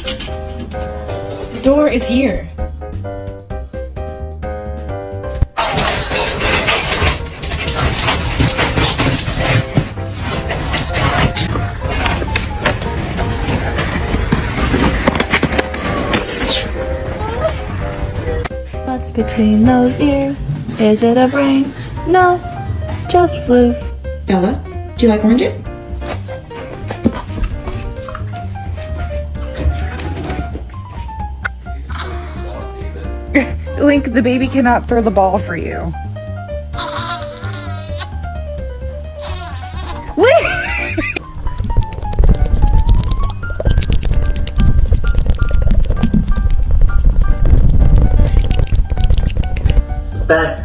The door is here. What's between those ears? Is it a brain? No, just floof. Ella, do you like oranges? Link, the baby cannot throw the ball for you. Bad.